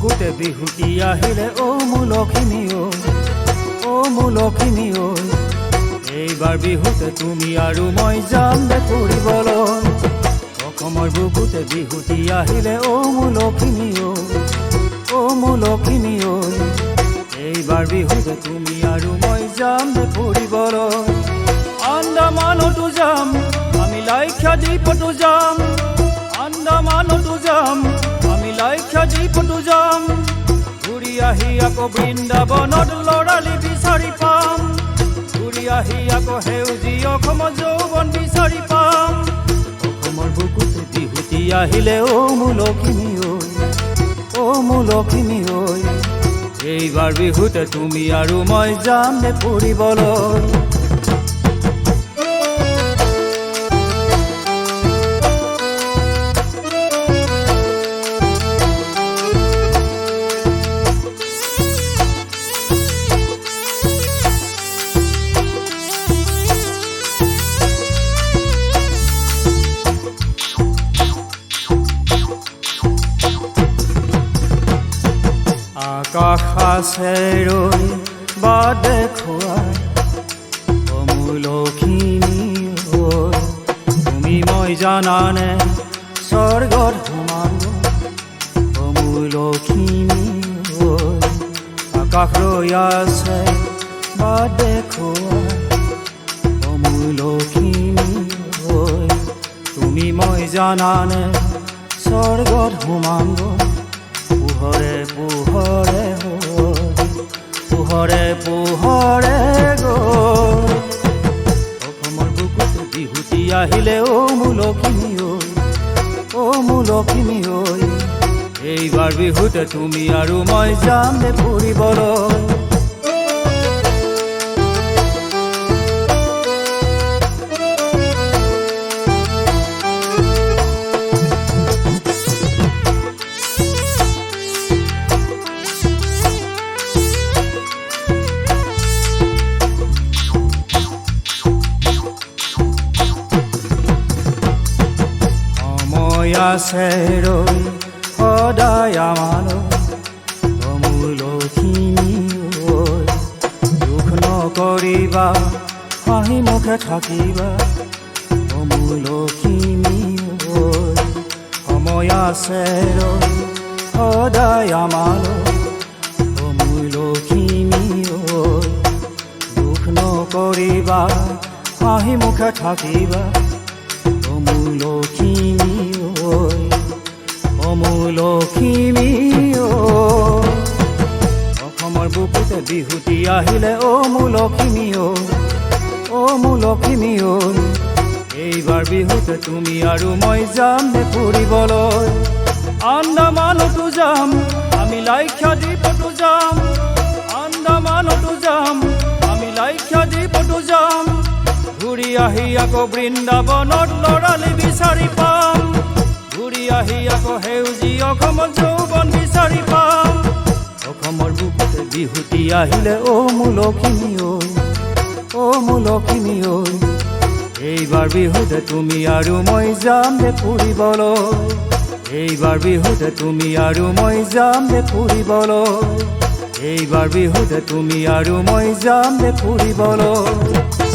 বুকুতে বিহুটি আহিলে অ মোৰ লখিমী অ মোৰ লখিমী এইবাৰ বিহুতে তুমি আৰু মই যাম দে ফুৰিবলৈ অসমৰ বুকুতে বিহুটি আহিলে অ মোৰ লখিমী অ মোৰ লখিমী এইবাৰ বিহুতে তুমি আৰু মই যাম দে ফুৰিবলৈ আন্দামানতো যাম আমি লাক্ষাদ্বীপতো যাম আন্দামানতো যাম আমি লাক্ষাদ্বীপতো যাম ঘূৰি আহি আকৌ বৃন্দাবনত লৰালি বিচাৰি পাম ঘূৰি আহি আকৌ সেউজীয়া অসমৰ যৌৱন বিচাৰি পাম অসমৰ বুকুতে বিহুটি আহিলে অ মোৰ লখিমী অ মোৰ লখিমী এইবাৰ বিহুতে তুমি আৰু মই যাম দে ফুৰিবলৈ আকাশ আছে ৰৈ বা দেখুৱাই অ মোৰ লখিমী তুমি মই জানানে স্বৰ্গত সোমাম অ মোৰ লখিমী আকাশ ৰৈ আছে বা দেখুৱাই অ মোৰ লখিমী তুমি মই জানানে স্বৰ্গত সোমাম পোহৰে পোহৰে পোহৰে পোহৰে অসমৰ বুকুতে বিহুটি আহিলে অ মোৰ লখিমী অ মোৰ লখিমী এইবাৰ বিহুতে তুমি আৰু মই যাম দে ফুৰিবলৈ আছে ৰৈ সদায় আমালৈ অ মোৰ লখিমী দুখ নকৰিবা হাঁহি মুখে থাকিবা অ মোৰ লখিমী সময় আছে ৰৈ সদায় আমালৈ অ মোৰ লখিমী দুখ নকৰিবা হাঁহি মুখে থাকিবা অ মোৰ লখিমী অ মোৰ লখিমী অসমৰ বুকুতে বিহুটি আহিলে অ মোৰ লখিমী অ মোৰ লখিমী এইবাৰ বিহুতে তুমি আৰু মই যাম দে ফুৰিবলৈ আন্দামানতো যাম আমি লাক্ষাদ্বীপতো যাম আন্দামানতো যাম আমি লাক্ষাদ্বীপতো যাম ঘূৰি আহি আকৌ বৃন্দাবনত লৰালি বিচাৰি পাম ঘূৰি আহি আকৌ সেউজীয়া অসমৰ যৌৱন বিচাৰি পাম অসমৰ বুকুতে বিহুটি আহিলে অ মোৰ লখিমী অ মোৰ লখিমী এইবাৰ বিহুতে তুমি আৰু মই যাম দে ফুৰিবলৈ এইবাৰ বিহুতে তুমি আৰু মই যাম দে ফুৰিবলৈ এইবাৰ বিহুতে তুমি আৰু মই যাম দে ফুৰিবলৈ